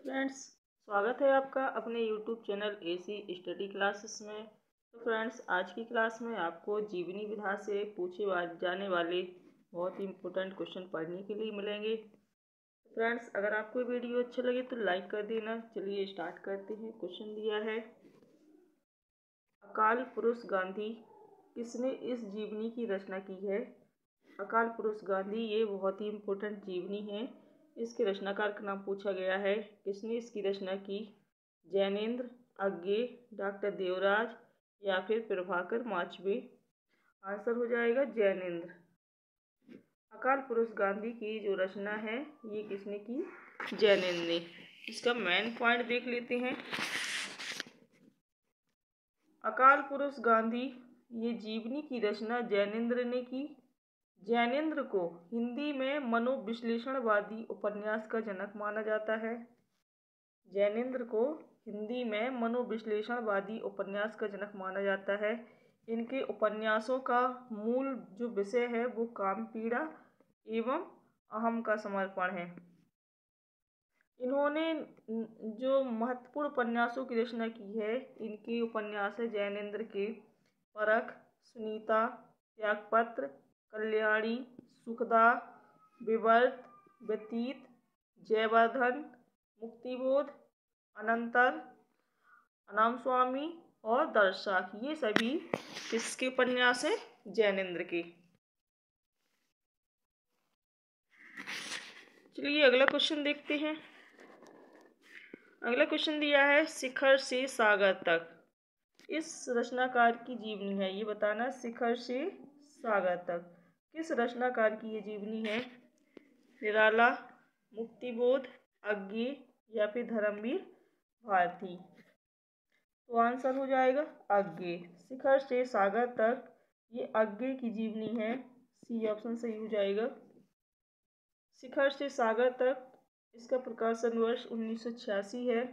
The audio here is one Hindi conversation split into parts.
फ्रेंड्स, स्वागत है आपका अपने YouTube channel AC study classes में। तो फ्रेंड्स, आज की क्लास में आपको जीवनी विधा से पूछे जाने वाले बहुत ही इम्पोर्टेंट क्वेश्चन पढ़ने के लिए मिलेंगे। तो फ्रेंड्स, अगर आपको वीडियो अच्छा लगे तो लाइक कर देना। चलिए स्टार्ट करते हैं। क्वेश्चन दिया है, अकाल पुरुष गांधी किसने इस जीवनी की रचना की है। अकाल पुरुष गांधी ये बहुत ही इम्पोर्टेंट जीवनी है। इसके रचनाकार का नाम पूछा गया है, किसने इसकी रचना की। जैनेन्द्र, अज्ञे, डॉक्टर देवराज या फिर प्रभाकर माचवे। आंसर हो जाएगा जैनेन्द्र। अकाल पुरुष गांधी की जो रचना है ये किसने की, जैनेन्द्र ने। इसका मेन पॉइंट देख लेते हैं। अकाल पुरुष गांधी ये जीवनी की रचना जैनेन्द्र ने की। जैनेन्द्र को हिंदी में मनोविश्लेषणवादी उपन्यास का जनक माना जाता है। जैनेन्द्र को हिंदी में मनोविश्लेषणवादी उपन्यास का जनक माना जाता है। इनके उपन्यासों का मूल जो विषय है वो काम पीड़ा एवं अहम का समर्पण है। इन्होंने जो महत्वपूर्ण उपन्यासों की रचना की है, इनके उपन्यास है जैनेन्द्र के परख, सुनीता, त्यागपत्र, कल्याणी, सुखदा, विवर्त, व्यतीत, जयवर्धन, मुक्तिबोध, अनंतर, अनाम स्वामी और दर्शक। ये सभी किसके उपन्यास हैं, जैनेन्द्र के। चलिए अगला क्वेश्चन देखते हैं। अगला क्वेश्चन दिया है, शिखर से सागर तक इस रचनाकार की जीवनी है। ये बताना, शिखर से सागर तक किस रचनाकार की ये जीवनी है। निराला, मुक्तिबोध, अज्ञे या फिर धर्मवीर भारती। तो आंसर हो जाएगा अज्ञे। शिखर से सागर तक ये अज्ञे की जीवनी है। सी ऑप्शन सही हो जाएगा। शिखर से सागर तक इसका प्रकाशन वर्ष 1986 है।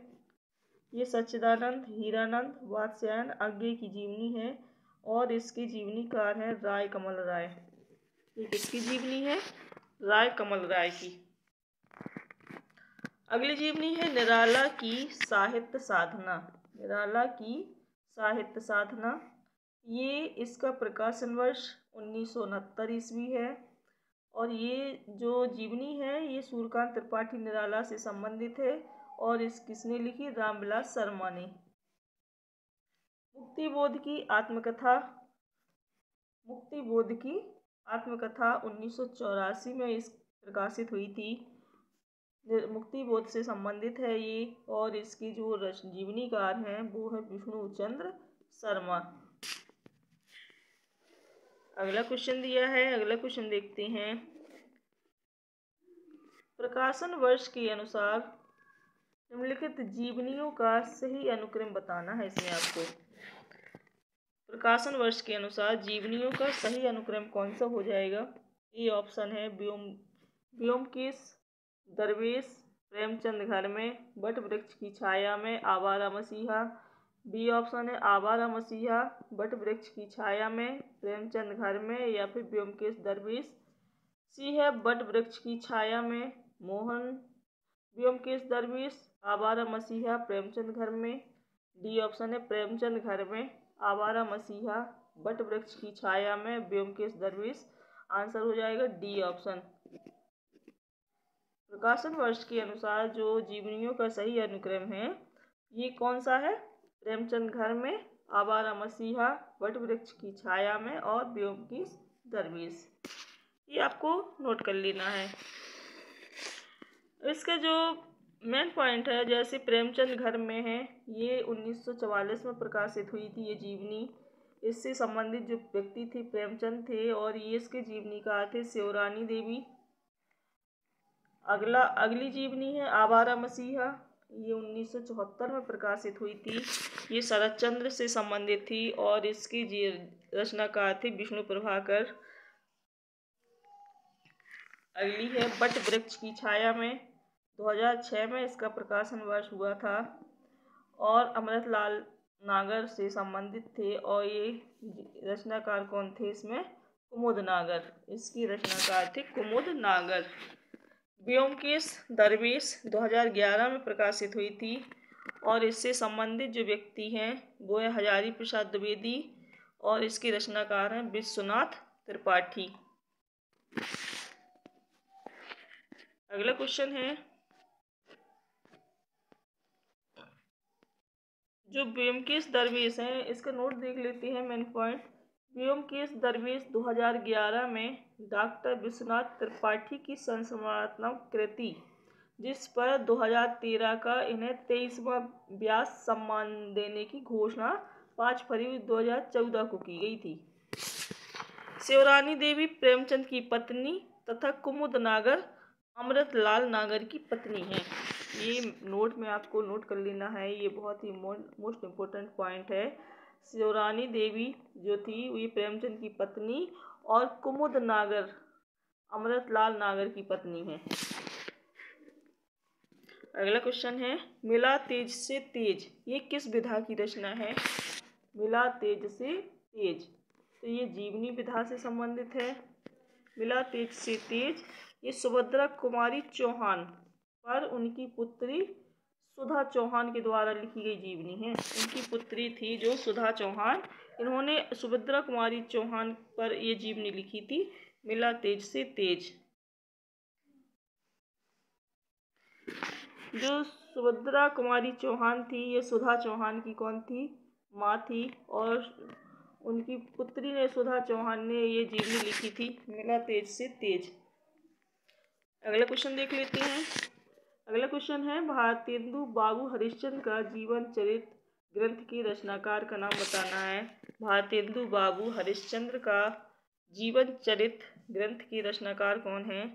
ये सच्चिदानंद, हीरानंद, वात्स्यायन अज्ञे की जीवनी है और इसके जीवनीकार हैं राय कमल राय। ये किसकी जीवनी है, राय कमल राय की। अगली जीवनी है निराला की साहित्य साधना। निराला की साहित्य साधना, ये इसका प्रकाशन वर्ष 1969 ईस्वी है और ये जो जीवनी है ये सूर्यकांत त्रिपाठी निराला से संबंधित है और इस किसने लिखी, रामविलास शर्मा ने। मुक्तिबोध की आत्मकथा, मुक्तिबोध की आत्मकथा 1984 में इस प्रकाशित हुई थी। मुक्तिबोध से संबंधित है ये और इसकी जो जीवनीकार हैं वो है विष्णु चंद्र शर्मा। अगला क्वेश्चन दिया है, अगला क्वेश्चन देखते हैं। प्रकाशन वर्ष के अनुसार निम्नलिखित जीवनियों का सही अनुक्रम बताना है। इसमें आपको प्रकाशन वर्ष के अनुसार जीवनियों का सही अनुक्रम कौन सा हो जाएगा। ए ऑप्शन है ब्योमकेश दरवेश, प्रेमचंद घर में, बट वृक्ष की छाया में, आवारा मसीहा। बी ऑप्शन है आवारा मसीहा, बट वृक्ष की छाया में, प्रेमचंद घर में या फिर ब्योमकेश दरवेश। सी है बट वृक्ष की छाया में, मोहन ब्योमकेश दरवेश, आवारा मसीहा, प्रेमचंद घर में। डी ऑप्शन है प्रेमचंद घर में, आवारा मसीहा, बट वृक्ष की छाया में, ब्योमकेश दरवेश। आंसर हो जाएगा डी ऑप्शन। प्रकाशन वर्ष के अनुसार जो जीवनियों का सही अनुक्रम है ये कौन सा है, प्रेमचंद घर में, आवारा मसीहा, बट वृक्ष की छाया में और ब्योमकेश दरवेश। ये आपको नोट कर लेना है। इसका जो मेन पॉइंट है, जैसे प्रेमचंद घर में है, ये 1944 में प्रकाशित हुई थी ये जीवनी। इससे संबंधित जो व्यक्ति थे प्रेमचंद थे और ये इसके जीवनीकार थे शिवरानी देवी। अगली जीवनी है आवारा मसीहा, ये 1974 में प्रकाशित हुई थी। ये शरद चंद्र से संबंधित थी और इसकी रचनाकार थे विष्णु प्रभाकर। अगली है बट वृक्ष की छाया में, 2006 में इसका प्रकाशन वर्ष हुआ था और अमृतलाल नागर से संबंधित थे और ये रचनाकार कौन थे इसमें, कुमुद नागर। इसकी रचनाकार थे कुमुद नागर। ब्योमकेश दरवेश 2011 में प्रकाशित हुई थी और इससे संबंधित जो व्यक्ति हैं वो है हजारी प्रसाद द्विवेदी और इसके रचनाकार हैं विश्वनाथ त्रिपाठी। अगला क्वेश्चन है, जो ब्योमकेश दरवेश है इसका नोट देख लेते हैं मेन पॉइंट। ब्योमकेश दरवेश 2011 में डॉक्टर विश्वनाथ त्रिपाठी की संस्मरणात्मक कृति, जिस पर 2013 का इन्हें 23वां व्यास सम्मान देने की घोषणा 5 फरवरी 2014 को की गई थी। शिवरानी देवी प्रेमचंद की पत्नी तथा कुमुद नागर अमृतलाल नागर की पत्नी हैं। ये नोट में आपको नोट कर लेना है, ये बहुत ही मोस्ट इम्पोर्टेंट पॉइंट है। शिवरानी देवी जो थी ये प्रेमचंद की पत्नी और कुमुद नागर अमृतलाल नागर की पत्नी है। अगला क्वेश्चन है, मिला तेज से तेज ये किस विधा की रचना है? मिला तेज से तेज, तो ये जीवनी विधा से संबंधित है। मिला तेज से तेज ये सुभद्रा कुमारी चौहान पर उनकी पुत्री सुधा चौहान के द्वारा लिखी गई जीवनी है। उनकी पुत्री थी जो सुधा चौहान, इन्होंने सुभद्रा कुमारी चौहान पर ये जीवनी लिखी थी, मिला तेज से तेज। जो सुभद्रा कुमारी चौहान थी ये सुधा चौहान की कौन थी? माँ थी, और उनकी पुत्री ने सुधा चौहान ने ये जीवनी लिखी थी, मिला तेज से तेज। अगला क्वेश्चन देख लेते हैं। अगला क्वेश्चन है, भारतेंदु बाबू हरिश्चंद्र का जीवन चरित्र ग्रंथ के रचनाकार का नाम बताना है। भारतेंदु बाबू हरिश्चंद्र का जीवन चरित्र ग्रंथ के रचनाकार कौन है?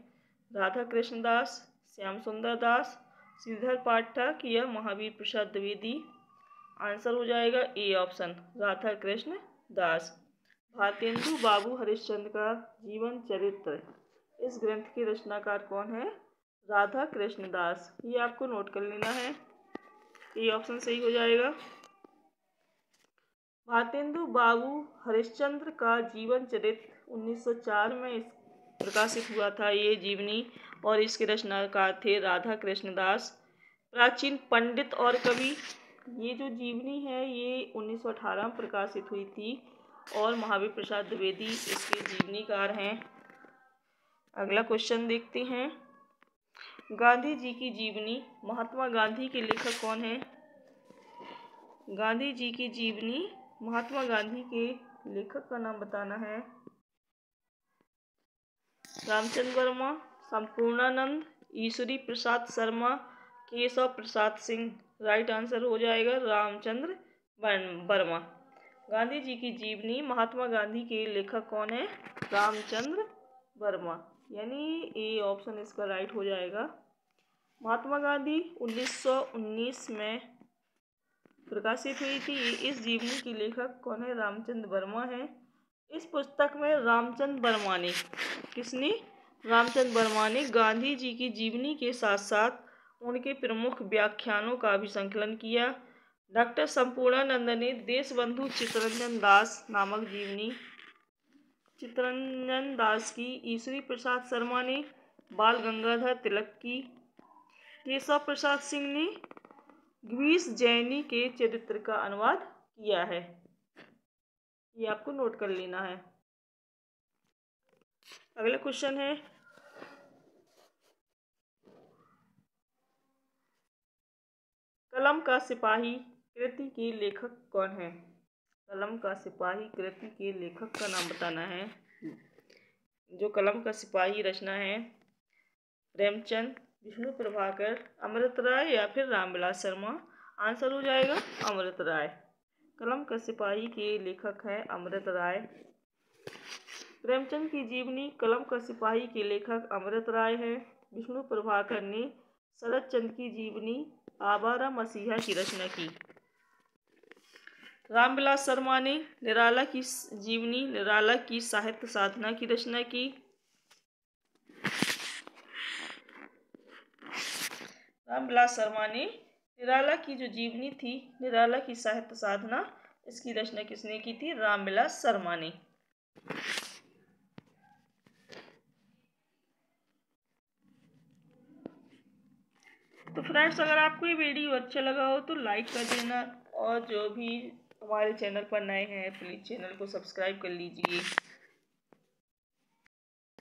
राधा कृष्ण दास, श्याम सुंदर दास, श्रीधर पाठक या महावीर प्रसाद द्विवेदी? आंसर हो जाएगा ए ऑप्शन, राधा कृष्ण दास। भारतेंदु बाबू हरिश्चंद्र का जीवन चरित्र इस ग्रंथ के रचनाकार कौन है? राधा कृष्ण दास। ये आपको नोट कर लेना है, ये ऑप्शन सही हो जाएगा। भारतेंदु बाबू हरिश्चंद्र का जीवन चरित्र 1904 में प्रकाशित हुआ था ये जीवनी, और इसके रचनाकार थे राधा कृष्ण दास। प्राचीन पंडित और कवि, ये जो जीवनी है ये 1918 में प्रकाशित हुई थी और महावीर प्रसाद द्विवेदी इसके जीवनीकार हैं। अगला क्वेश्चन देखते हैं, गांधी जी की जीवनी महात्मा गांधी के लेखक कौन है? गांधी जी की जीवनी महात्मा गांधी के लेखक का नाम बताना है। रामचंद्र वर्मा, संपूर्णानंद, ईश्वरी प्रसाद शर्मा, केशव प्रसाद सिंह? राइट आंसर हो जाएगा रामचंद्र वर्मा। गांधी जी की जीवनी महात्मा गांधी के लेखक कौन है? रामचंद्र वर्मा, यानी ए ऑप्शन इसका राइट हो जाएगा। महात्मा गांधी 1919 में प्रकाशित हुई थी। इस जीवनी के लेखक कौन है? रामचंद्र वर्मा है। इस पुस्तक में रामचंद्र वर्मा ने, किसने? रामचंद्र वर्मा ने गांधी जी की जीवनी के साथ साथ उनके प्रमुख व्याख्यानों का भी संकलन किया। डॉक्टर संपूर्णानंद ने देशबंधु चित्तरंजन दास नामक जीवनी चित्तरंजन दास की, ईश्वरी प्रसाद शर्मा ने बाल गंगाधर तिलक की, केशव प्रसाद सिंह ने ग्वीस जैनी के चरित्र का अनुवाद किया है। ये आपको नोट कर लेना है। अगला क्वेश्चन है, कलम का सिपाही कृति के लेखक कौन है? कलम का सिपाही कृति के लेखक का नाम बताना है। जो कलम का सिपाही रचना है प्रेमचंद, विष्णु प्रभाकर, अमृत राय या फिर रामविलास शर्मा? आंसर हो जाएगा अमृत राय। कलम का सिपाही के लेखक हैं अमृत राय। प्रेमचंद की जीवनी कलम का सिपाही के लेखक अमृत राय है। विष्णु प्रभाकर ने शरद चंद्र की जीवनी आवारा मसीहा की रचना की। रामविलास शर्मा ने निराला की जीवनी निराला की साहित्य साधना की रचना की। रामविलास शर्मा ने निराला की जो जीवनी थी निराला की साहित्य साधना, इसकी रचना किसने की थी? रामविलास शर्मा ने। तो फ्रेंड्स, अगर आपको ये वीडियो अच्छा लगा हो तो लाइक कर देना, और जो भी हमारे चैनल पर नए हैं प्लीज़ चैनल को सब्सक्राइब कर लीजिए।